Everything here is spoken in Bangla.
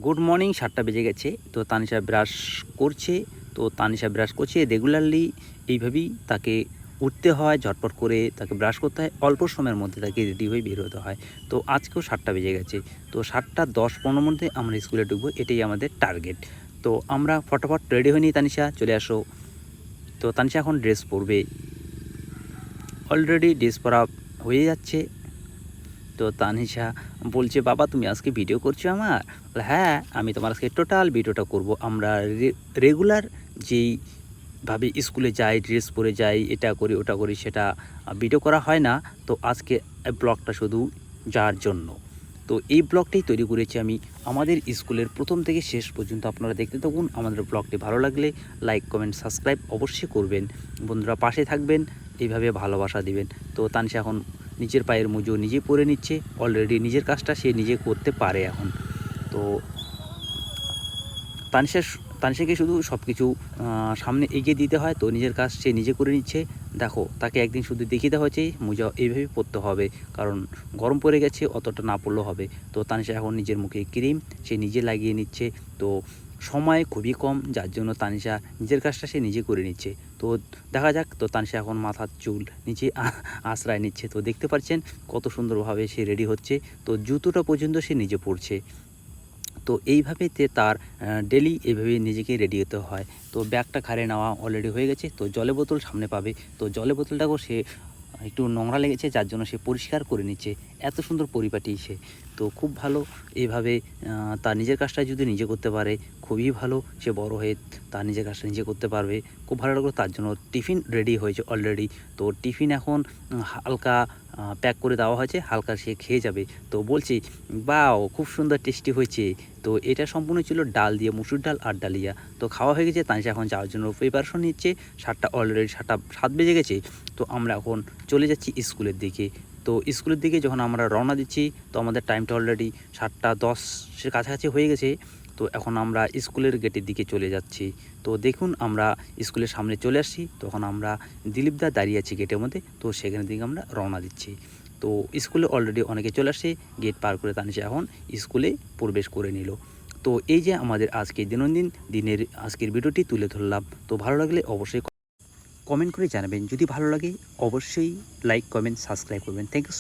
গুড মর্নিং, 7টা বেজে গেছে। তো তানিশা ব্রাশ করছে। তো তানিশা ব্রাশ করছে রেগুলারলি। এইভাবেই তাকে উঠতে হয়, ঝটপট করে তাকে ব্রাশ করতে হয়, অল্প সময়ের মধ্যে তাকে রেডি হয়ে বের হতে হয়। তো আজকেও 7টা বেজে গেছে। তো 7টা 10-15 মধ্যে আমরা স্কুলে ঢুকবো, এটাই আমাদের টার্গেট। তো আমরা ফটাফট রেডি হয়ে নিই। তানিশা চলে আসো। তো তানিশা এখন ড্রেস পরবে, অলরেডি ড্রেস পরা হয়ে যাচ্ছে। তো তানিশা বলছে, বাবা তুমি আজকে ভিডিও করছো আমার? হ্যাঁ, আমি তোমার আজকে টোটাল ভিডিওটা করব। আমরা রেগুলার যেইভাবে স্কুলে যাই, ড্রেস পরে যাই, এটা করি ওটা করি, সেটা ভিডিও করা হয় না। তো আজকে ব্লগটা শুধু যার জন্য। তো এই ব্লগটাই তৈরি করেছি আমি আমাদের স্কুলের প্রথম থেকে শেষ পর্যন্ত। আপনারা দেখতে থাকুন। আমাদের ব্লগটি ভালো লাগলে লাইক, কমেন্ট, সাবস্ক্রাইব অবশ্যই করবেন। বন্ধুরা পাশে থাকবেন, এইভাবে ভালোবাসা দিবেন। তো তানিশা এখন নিজের পায়ের মোজো নিজে পরে নিচ্ছে। অলরেডি নিজের কাজটা সে নিজে করতে পারে এখন। তো তানিশাকে শুধু সব কিছু সামনে এগিয়ে দিতে হয়। তো নিজের কাজ সে নিজে করে নিচ্ছে। দেখো, তাকে একদিন শুধু দেখিয়ে দেওয়া হয়েছে মোজা এইভাবে পরতে হবে, কারণ গরম পড়ে গেছে, অতটা না পড়লেও হবে। তো তানিশা এখন নিজের মুখে ক্রিম সে নিজে লাগিয়ে নিচ্ছে। তো সময় খুবই কম, যার জন্য তানিশা নিজের কাজটা সে নিজে করে নিচ্ছে। তো দেখা যাক। তো তানিশা এখন মাথার চুল নিচে আশ্রয় নিচ্ছে। তো দেখতে পাচ্ছেন কত সুন্দরভাবে সে রেডি হচ্ছে। তো জুতোটা পর্যন্ত সে নিজে পরছে। তো এইভাবে তার ডেলি এইভাবেই নিজেকে রেডি হতে হয়। তো ব্যাগটা ঘাড়ে নেওয়া অলরেডি হয়ে গেছে। তো জলের বোতল সামনে পাবে। তো জলের বোতলটাকেও সে একটু নোংরা লেগেছে, যার জন্য সে পরিষ্কার করে নিচ্ছে। এত সুন্দর পরিপাটি সে। তো খুব ভালো। এইভাবে তার নিজের কাজটা যদি নিজে করতে পারে, খুবই ভালো। সে বড় হয়ে তার নিজের কাজটা নিজে করতে পারবে। খুব ভালো লাগলো। তার জন্য টিফিন রেডি হয়েছে অলরেডি। তো টিফিন এখন হালকা প্যাক করে দেওয়া হয়েছে, হালকা সে খেয়ে যাবে। তো বলছি, বাও খুব সুন্দর টেস্টি হয়েছে। তো এটা সম্পূর্ণ ছিল ডাল দিয়ে, মুসুর ডাল আর ডালিয়া। তো খাওয়া হয়ে গেছে। তানিশা এখন যাওয়ার জন্য প্রিপারেশন নিচ্ছে। অলরেডি 7টা 7 বেজে গেছে। তো আমরা এখন চলে যাচ্ছি স্কুলের দিকে। তো স্কুলের দিকে যখন আমরা রওনা দিচ্ছি, তো আমাদের টাইমটা অলরেডি 7টা 10-এর কাছাকাছি হয়ে গেছে। তো এখন আমরা স্কুলের গেটের দিকে চলে যাচ্ছি। তো দেখুন, আমরা স্কুলের সামনে চলে আসছি। তখন আমরা দিলীপদা দাঁড়িয়ে আছি গেটের মধ্যে। তো সেখানের দিকে আমরা রওনা দিচ্ছি। তো স্কুলে অলরেডি অনেকে চলে আসছে। গেট পার করে তানিশা এখন স্কুলে প্রবেশ করে নিল। তো এই যে আমাদের আজকে দৈনন্দিন দিনের আজকের ভিডিওটি তুলে ধরলাম। তো ভালো লাগলে অবশ্যই কমেন্ট করে জানাবেন। যদি ভালো লাগে অবশ্যই লাইক, কমেন্ট, সাবস্ক্রাইব করবেন। Thank you.